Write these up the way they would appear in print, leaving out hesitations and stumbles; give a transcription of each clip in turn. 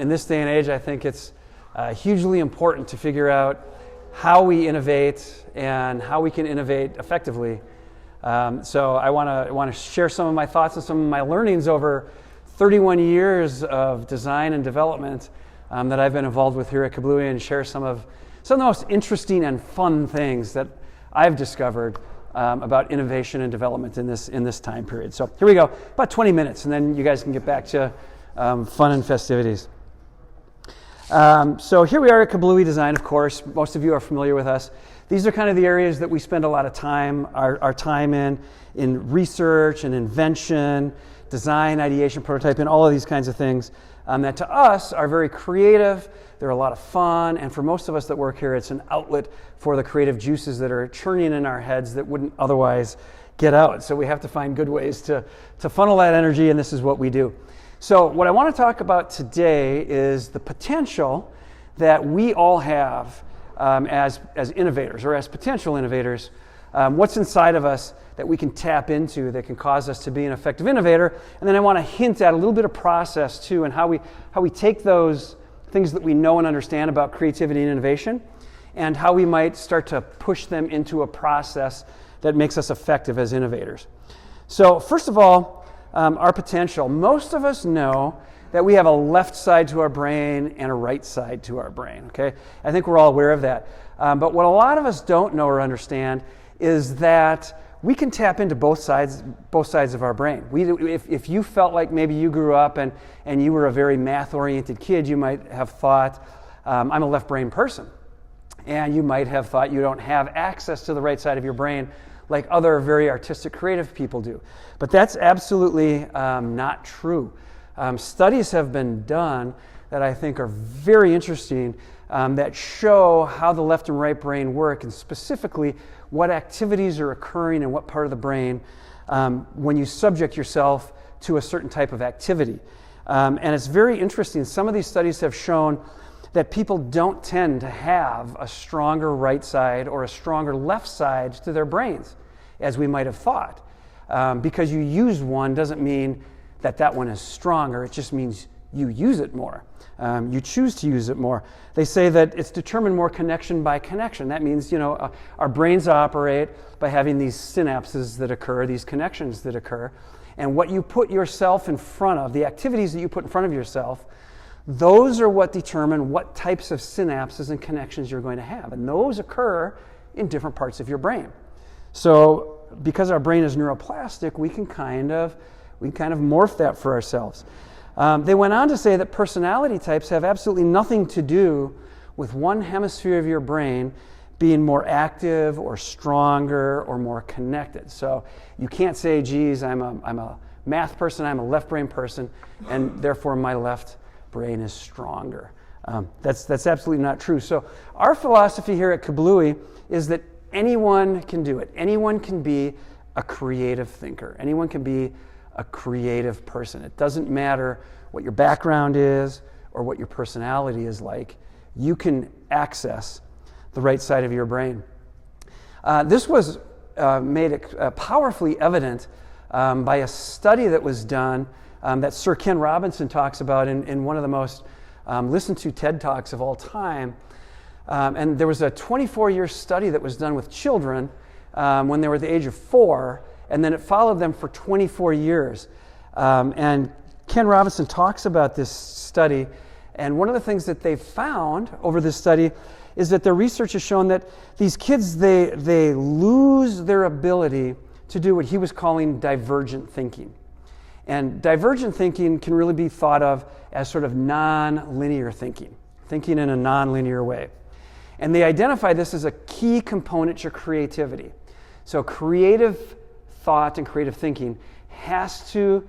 In this day and age, I think it's hugely important to figure out how we innovate and how we can innovate effectively. So I want to share some of my thoughts and some of my learnings over 31 years of design and development that I've been involved with here at Kablooey, and share some of the most interesting and fun things that I've discovered about innovation and development in this time period. So here we go, about 20 minutes, and then you guys can get back to fun and festivities. So here we are at Kablooey Design, of course. Most of you are familiar with us. These are kind of the areas that we spend a lot of time, our time in research and invention, design, ideation, prototyping, all of these kinds of things that to us are very creative. They're a lot of fun, and for most of us that work here, it's an outlet for the creative juices that are churning in our heads that wouldn't otherwise get out. So we have to find good ways to funnel that energy, and this is what we do. So what I want to talk about today is the potential that we all have as innovators, or as potential innovators. What's inside of us that we can tap into that can cause us to be an effective innovator. And then I want to hint at a little bit of process too, and how we take those things that we know and understand about creativity and innovation, and how we might start to push them into a process that makes us effective as innovators. So first of all, our potential. Most of us know that we have a left side to our brain and a right side to our brain, okay? I think we're all aware of that. But what a lot of us don't know or understand is that we can tap into both sides of our brain. If you felt like maybe you grew up and you were a very math-oriented kid, you might have thought, I'm a left brain person. And you might have thought you don't have access to the right side of your brain like other very artistic, creative people do. But that's absolutely not true. Studies have been done that I think are very interesting that show how the left and right brain work, and specifically what activities are occurring in what part of the brain when you subject yourself to a certain type of activity. And it's very interesting. Some of these studies have shown that people don't tend to have a stronger right side or a stronger left side to their brains, as we might have thought. Because you use one doesn't mean that one is stronger. It just means you use it more. You choose to use it more. They say that it's determined more connection by connection. That means, our brains operate by having these synapses that occur, these connections that occur. And what you put yourself in front of, the activities that you put in front of yourself, those are what determine what types of synapses and connections you're going to have. And those occur in different parts of your brain. So because our brain is neuroplastic, we can kind of morph that for ourselves. They went on to say that personality types have absolutely nothing to do with one hemisphere of your brain being more active or stronger or more connected. So you can't say, geez, I'm a math person, I'm a left brain person, and therefore my left brain is stronger. That's absolutely not true. So our philosophy here at Kablooey is that anyone can do it. Anyone can be a creative thinker. Anyone can be a creative person. It doesn't matter what your background is or what your personality is like. You can access the right side of your brain. This was made powerfully evident by a study that was done that Sir Ken Robinson talks about in one of the most listened to TED Talks of all time. And there was a 24-year study that was done with children when they were at the age of 4, and then it followed them for 24 years. And Ken Robinson talks about this study, and one of the things that they found over this study is that their research has shown that these kids, they lose their ability to do what he was calling divergent thinking. And divergent thinking can really be thought of as sort of non-linear thinking in a non-linear way. And they identify this as a key component to creativity. So creative thought and creative thinking has to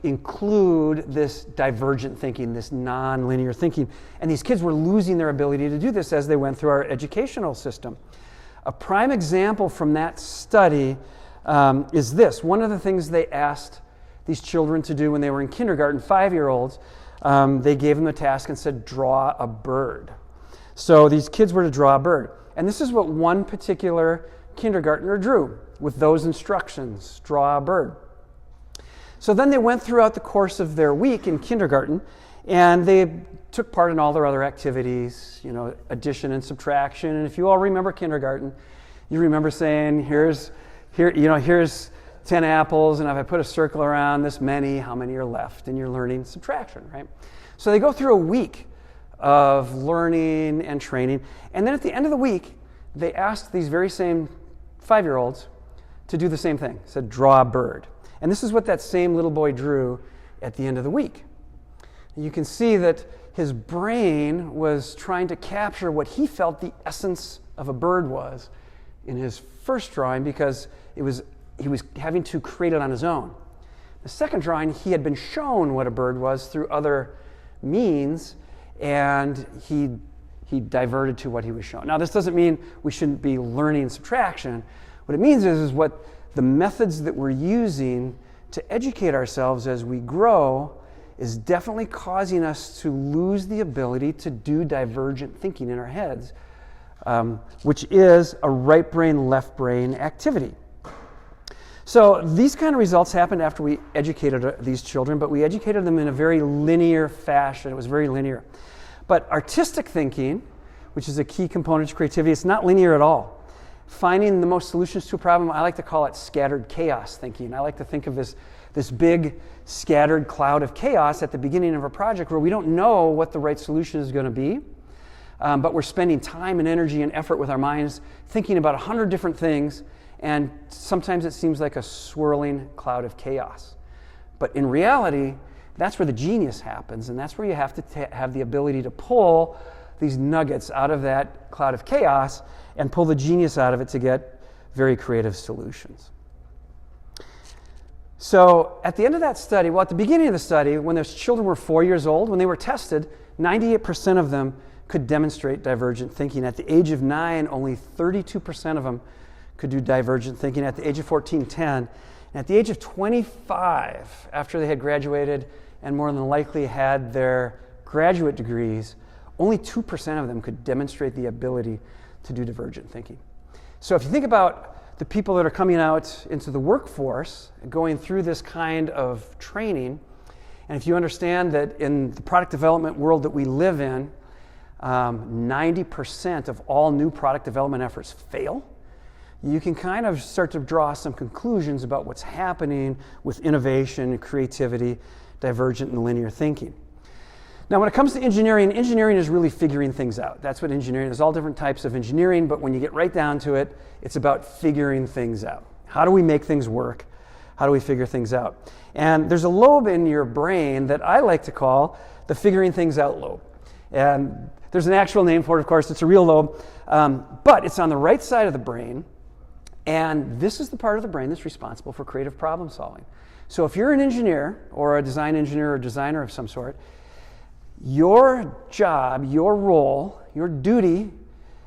include this divergent thinking, this non-linear thinking. And these kids were losing their ability to do this as they went through our educational system. A prime example from that study is this. One of the things they asked these children to do when they were in kindergarten, 5-year-olds, they gave them a task and said, draw a bird. So these kids were to draw a bird. And this is what one particular kindergartner drew with those instructions, draw a bird. So then they went throughout the course of their week in kindergarten, and they took part in all their other activities, addition and subtraction. And if you all remember kindergarten, you remember saying, here's 10 apples, and if I put a circle around this many, how many are left? And you're learning subtraction, right? So they go through a week of learning and training. And then at the end of the week, they asked these very same 5-year-olds to do the same thing. Said, draw a bird. And this is what that same little boy drew at the end of the week. You can see that his brain was trying to capture what he felt the essence of a bird was in his first drawing, because he was having to create it on his own. The second drawing, he had been shown what a bird was through other means, and he diverted to what he was shown. Now, this doesn't mean we shouldn't be learning subtraction. What it means is what the methods that we're using to educate ourselves as we grow is definitely causing us to lose the ability to do divergent thinking in our heads, which is a right brain, left brain activity. So these kind of results happened after we educated these children, but we educated them in a very linear fashion. It was very linear. But artistic thinking, which is a key component to creativity, it's not linear at all. Finding the most solutions to a problem, I like to call it scattered chaos thinking. I like to think of this big scattered cloud of chaos at the beginning of a project where we don't know what the right solution is going to be, but we're spending time and energy and effort with our minds thinking about 100 different things, and sometimes it seems like a swirling cloud of chaos. But in reality, that's where the genius happens, and that's where you have to have the ability to pull these nuggets out of that cloud of chaos and pull the genius out of it to get very creative solutions. So at the end of that study, at the beginning of the study, when those children were 4 years old, when they were tested, 98% of them could demonstrate divergent thinking. At the age of 9, only 32% of them could do divergent thinking. At the age of 14, 10. And at the age of 25, after they had graduated and more than likely had their graduate degrees, only 2% of them could demonstrate the ability to do divergent thinking. So if you think about the people that are coming out into the workforce, going through this kind of training, and if you understand that in the product development world that we live in, 90% of all new product development efforts fail, you can kind of start to draw some conclusions about what's happening with innovation, creativity, divergent and linear thinking. Now, when it comes to engineering, engineering is really figuring things out. That's what engineering is. There's all different types of engineering, but when you get right down to it, it's about figuring things out. How do we make things work? How do we figure things out? And there's a lobe in your brain that I like to call the figuring things out lobe. And there's an actual name for it, of course. It's a real lobe, but it's on the right side of the brain, and this is the part of the brain that's responsible for creative problem solving. So if you're an engineer or a design engineer or designer of some sort, your job, your role, your duty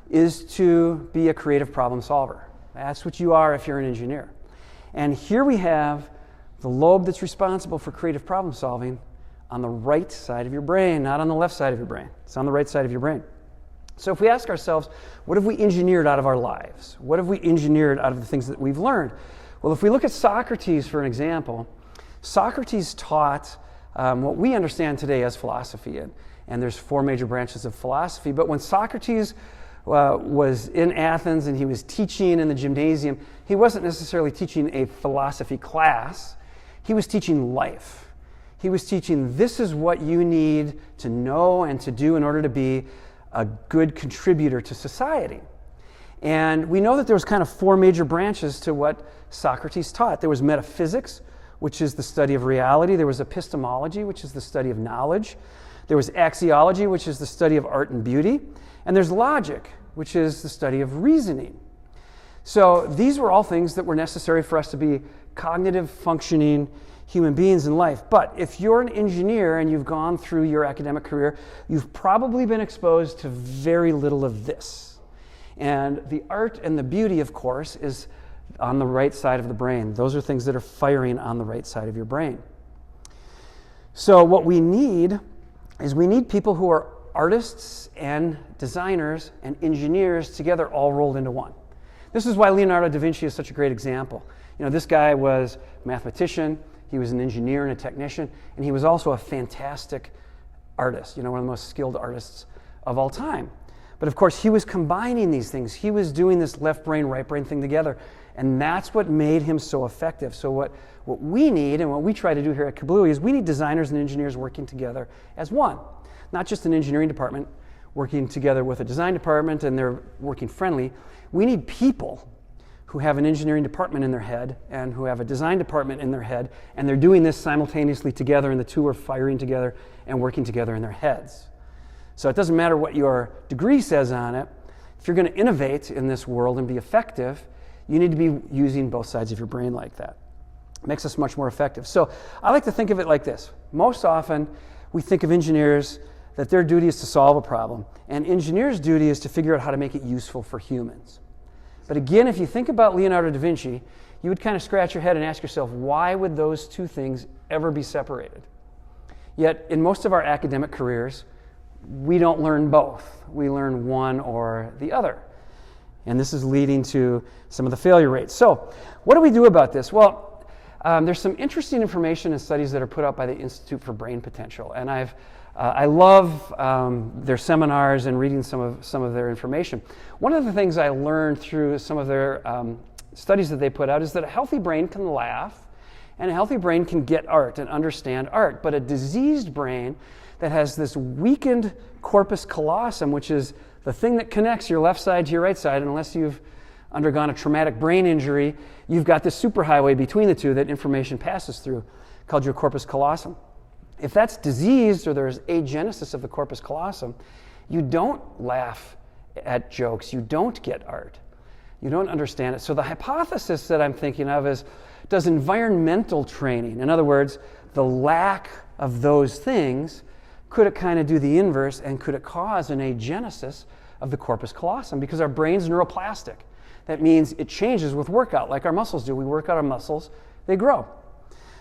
is to be a creative problem solver. That's what you are if you're an engineer. And here we have the lobe that's responsible for creative problem solving on the right side of your brain, not on the left side of your brain. It's on the right side of your brain. So if we ask ourselves, what have we engineered out of our lives? What have we engineered out of the things that we've learned? Well, if we look at Socrates for an example, Socrates taught what we understand today as philosophy. And there's 4 major branches of philosophy. But when Socrates was in Athens and he was teaching in the gymnasium, he wasn't necessarily teaching a philosophy class. He was teaching life. He was teaching, this is what you need to know and to do in order to be a good contributor to society. And we know that there was kind of 4 major branches to what Socrates taught. There was metaphysics, which is the study of reality. There was epistemology, which is the study of knowledge. There was axiology, which is the study of art and beauty. And there's logic, which is the study of reasoning. So these were all things that were necessary for us to be cognitive, functioning human beings in life. But if you're an engineer and you've gone through your academic career, you've probably been exposed to very little of this. And the art and the beauty, of course, is on the right side of the brain. Those are things that are firing on the right side of your brain. So what we need is we need people who are artists and designers and engineers together, all rolled into one. This is why Leonardo da Vinci is such a great example. You know, this guy was a mathematician, he was an engineer and a technician, and he was also a fantastic artist, one of the most skilled artists of all time. But of course, he was combining these things. He was doing this left brain, right brain thing together. And that's what made him so effective. So what we need and what we try to do here at Kablooey is we need designers and engineers working together as one. Not just an engineering department working together with a design department and they're working friendly. We need people who have an engineering department in their head and who have a design department in their head, and they're doing this simultaneously together, and the two are firing together and working together in their heads. So it doesn't matter what your degree says on it. If you're going to innovate in this world and be effective, you need to be using both sides of your brain like that. It makes us much more effective. So I like to think of it like this. Most often, we think of engineers that their duty is to solve a problem, and engineers' duty is to figure out how to make it useful for humans. But again, if you think about Leonardo da Vinci, you would kind of scratch your head and ask yourself, why would those two things ever be separated? Yet, in most of our academic careers, we don't learn both. We learn one or the other. And this is leading to some of the failure rates. So, what do we do about this? Well, there's some interesting information and studies that are put out by the Institute for Brain Potential. And I love their seminars and reading some of their information. One of the things I learned through some of their studies that they put out is that a healthy brain can laugh, and a healthy brain can get art and understand art. But a diseased brain that has this weakened corpus callosum, which is the thing that connects your left side to your right side, unless you've undergone a traumatic brain injury, you've got this superhighway between the two that information passes through, called your corpus callosum. If that's diseased or there's agenesis of the corpus callosum, you don't laugh at jokes, you don't get art, you don't understand it. So the hypothesis that I'm thinking of is, does environmental training, in other words, the lack of those things, could it kind of do the inverse, and could it cause an agenesis of the corpus callosum? Because our brain's neuroplastic. That means it changes with workout, like our muscles do. We work out our muscles, they grow.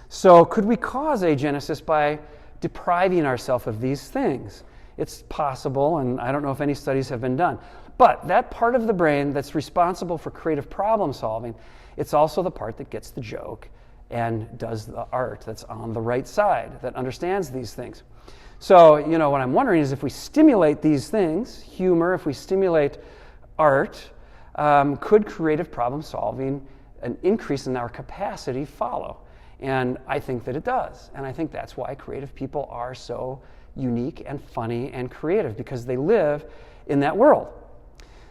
So could we cause agenesis by depriving ourselves of these things? It's possible, and I don't know if any studies have been done. But that part of the brain that's responsible for creative problem solving, it's also the part that gets the joke and does the art that's on the right side, that understands these things. So, what I'm wondering is if we stimulate these things, humor, if we stimulate art, could creative problem solving, an increase in our capacity, follow? And I think that it does. And I think that's why creative people are so unique and funny and creative, because they live in that world.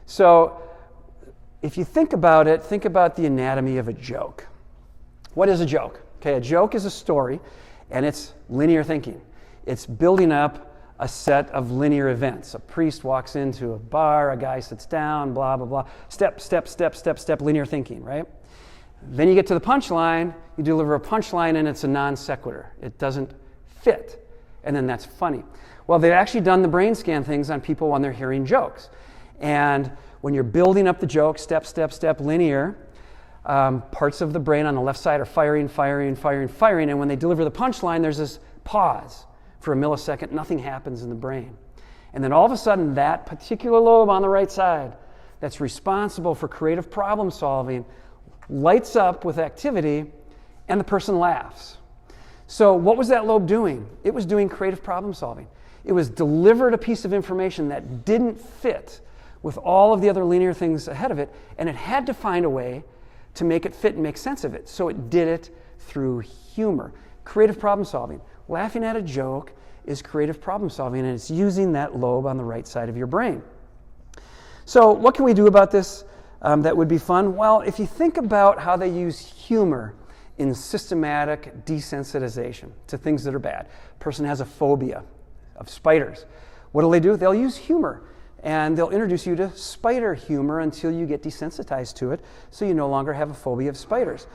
So if you think about it, think about the anatomy of a joke. What is a joke? Okay, a joke is a story, and it's linear thinking. It's building up a set of linear events. A priest walks into a bar, a guy sits down, blah, blah, blah. Step, step, step, step, step, linear thinking, right? Then you get to the punchline, you deliver a punchline, and it's a non sequitur. It doesn't fit. And then that's funny. Well, they've actually done the brain scan things on people when they're hearing jokes. And when you're building up the joke, step, step, step, linear, parts of the brain on the left side are firing, firing, firing, firing. And when they deliver the punchline, there's this pause. For a millisecond, nothing happens in the brain. And then all of a sudden, that particular lobe on the right side that's responsible for creative problem solving lights up with activity, and the person laughs. So what was that lobe doing? It was doing creative problem solving. It was delivered a piece of information that didn't fit with all of the other linear things ahead of it, and it had to find a way to make it fit and make sense of it. So it did it through humor. Creative problem solving. Laughing at a joke is creative problem solving, and it's using that lobe on the right side of your brain. So what can we do about this that would be fun? Well, if you think about how they use humor in systematic desensitization to things that are bad. A person has a phobia of spiders. What do? They'll use humor, and they'll introduce you to spider humor until you get desensitized to it, so you no longer have a phobia of spiders.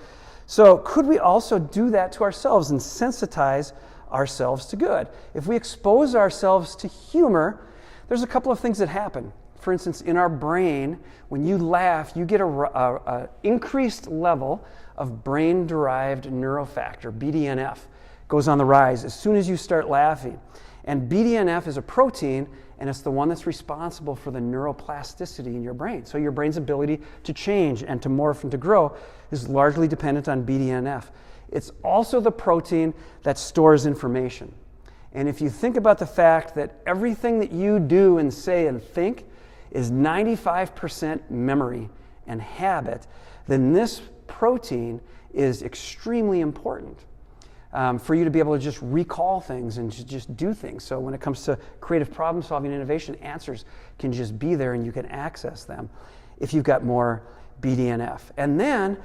So could we also do that to ourselves and sensitize ourselves to good? If we expose ourselves to humor, there's a couple of things that happen. For instance, in our brain, when you laugh, you get a increased level of brain-derived neurofactor, BDNF, goes on the rise as soon as you start laughing. And BDNF is a protein, and it's the one that's responsible for the neuroplasticity in your brain. So your brain's ability to change and to morph and to grow is largely dependent on BDNF. It's also the protein that stores information. And if you think about the fact that everything that you do and say and think is 95% memory and habit, then this protein is extremely important for you to be able to just recall things and to just do things. So when it comes to creative problem solving, innovation, answers can just be there and you can access them if you've got more BDNF. And then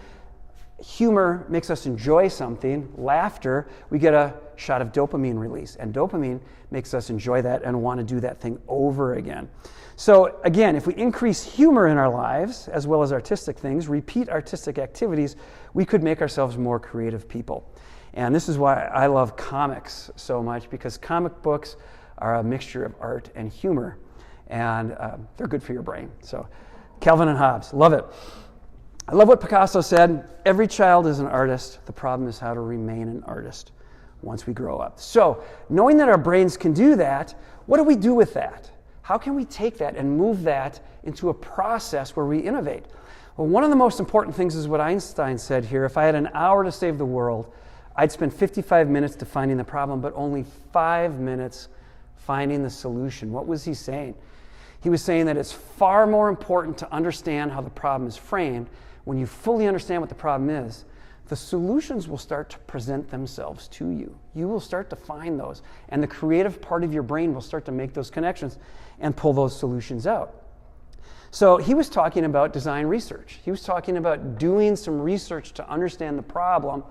humor makes us enjoy something. Laughter, we get a shot of dopamine release, and dopamine makes us enjoy that and want to do that thing over again. So again, if we increase humor in our lives, as well as artistic things, repeat artistic activities, we could make ourselves more creative people. And this is why I love comics so much, because comic books are a mixture of art and humor, and they're good for your brain. So Calvin and Hobbes, love it. I love what Picasso said, every child is an artist. The problem is how to remain an artist once we grow up. So knowing that our brains can do that, what do we do with that? How can we take that and move that into a process where we innovate? Well, one of the most important things is what Einstein said here. If I had an hour to save the world, I'd spend 55 minutes defining the problem, but only 5 minutes finding the solution. What was he saying? He was saying that it's far more important to understand how the problem is framed. When you fully understand what the problem is, the solutions will start to present themselves to you. You will start to find those, and the creative part of your brain will start to make those connections and pull those solutions out. So he was talking about design research. He was talking about doing some research to understand the problem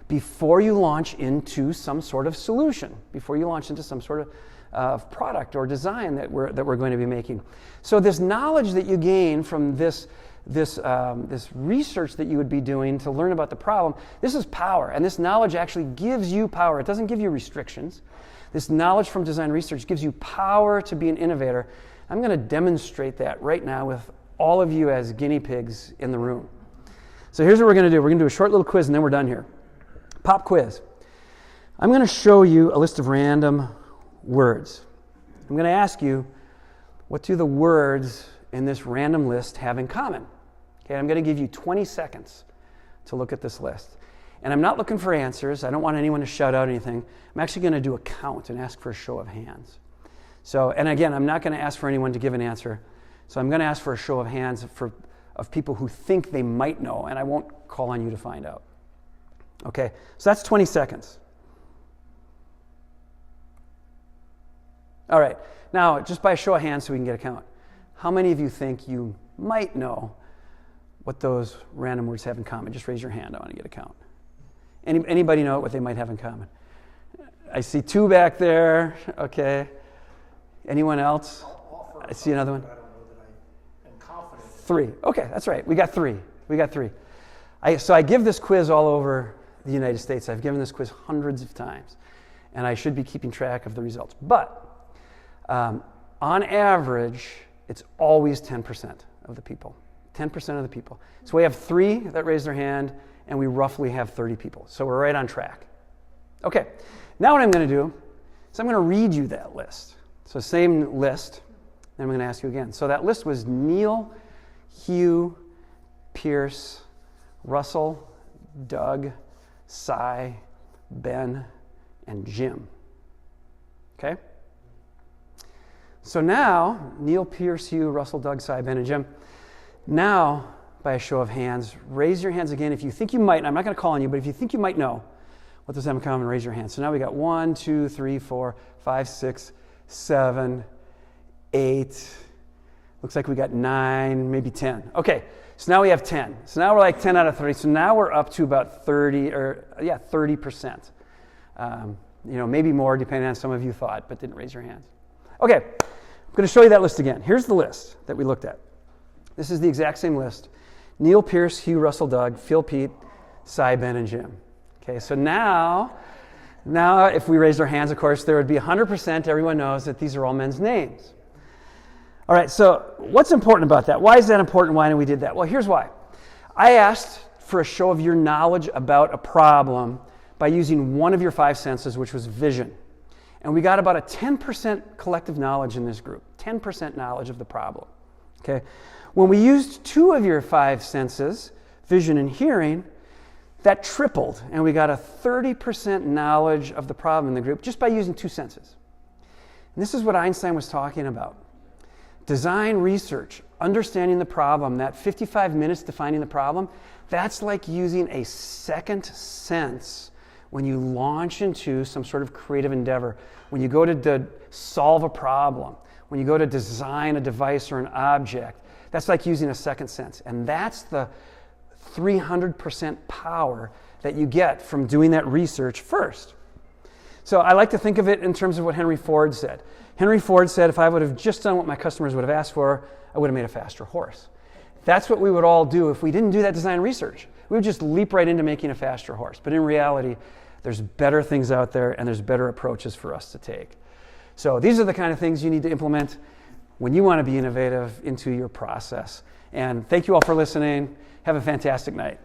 before you launch into some sort of solution, before you launch into some sort of product or design that we're going to be making. So this knowledge that you gain from this research that you would be doing to learn about the problem, this is power, and this knowledge actually gives you power. It doesn't give you restrictions. This knowledge from design research gives you power to be an innovator. I'm going to demonstrate that right now with all of you as guinea pigs in the room. So here's what we're going to do. We're going to do a short little quiz, and then we're done here. Pop quiz. I'm going to show you a list of random words. I'm going to ask you, what do the words in this random list have in common? Okay, I'm going to give you 20 seconds to look at this list. And I'm not looking for answers. I don't want anyone to shout out anything. I'm actually going to do a count and ask for a show of hands. So, and again, I'm not going to ask for anyone to give an answer. So I'm going to ask for a show of hands of people who think they might know, and I won't call on you to find out. Okay, so that's 20 seconds. All right, now just by a show of hands so we can get a count. How many of you think you might know what those random words have in common? Just raise your hand. I want to get a count. Anybody know what they might have in common? I see 2 back there. Okay. Anyone else? I see another one. I don't know that I am confident. 3. Okay, that's right. We got 3. So I give this quiz all over the United States. I've given this quiz hundreds of times, and I should be keeping track of the results. But on average, it's always 10% of the people. 10% of the people. So we have 3 that raised their hand, and we roughly have 30 people. So we're right on track. Okay, now what I'm going to do is I'm going to read you that list. So same list, and I'm going to ask you again. So that list was Neil, Hugh, Pierce, Russell, Doug, Cy, Ben, and Jim. Okay? So now, Neil, Pierce, Hugh, Russell, Doug, Cy, Ben, and Jim. Now, by a show of hands, raise your hands again if you think you might, and I'm not going to call on you, but if you think you might know what those have in common, raise your hand. So now we got 1, 2, 3, 4, 5, 6, 7, 8. Looks like we got 9, maybe 10. Okay, so now we have 10. So now we're like 10 out of 30. So now we're up to about 30%. Maybe more depending on some of you thought, but didn't raise your hands. Okay, I'm going to show you that list again. Here's the list that we looked at. This is the exact same list. Neil, Pierce, Hugh, Russell, Doug, Phil, Pete, Cy, Ben, and Jim. Okay, so now if we raised our hands, of course, there would be 100%. Everyone knows that these are all men's names. All right, so what's important about that? Why is that important? Why did we did that? Well, here's why. I asked for a show of your knowledge about a problem by using one of your 5 senses, which was vision. And we got about a 10% collective knowledge in this group, 10% knowledge of the problem. Okay? When we used 2 of your 5 senses, vision and hearing, That tripled, and we got a 30% knowledge of the problem in the group just by using 2 senses. And this is what Einstein was talking about. Design research, understanding the problem, that 55 minutes defining the problem, that's like using a second sense when you launch into some sort of creative endeavor, when you go to solve a problem, when you go to design a device or an object. That's like using a second sense. And that's the 300% power that you get from doing that research first. So I like to think of it in terms of what Henry Ford said. Henry Ford said, if I would have just done what my customers would have asked for, I would have made a faster horse. That's what we would all do if we didn't do that design research. We would just leap right into making a faster horse. But in reality, there's better things out there and there's better approaches for us to take. So these are the kind of things you need to implement when you want to be innovative into your process. And thank you all for listening. Have a fantastic night.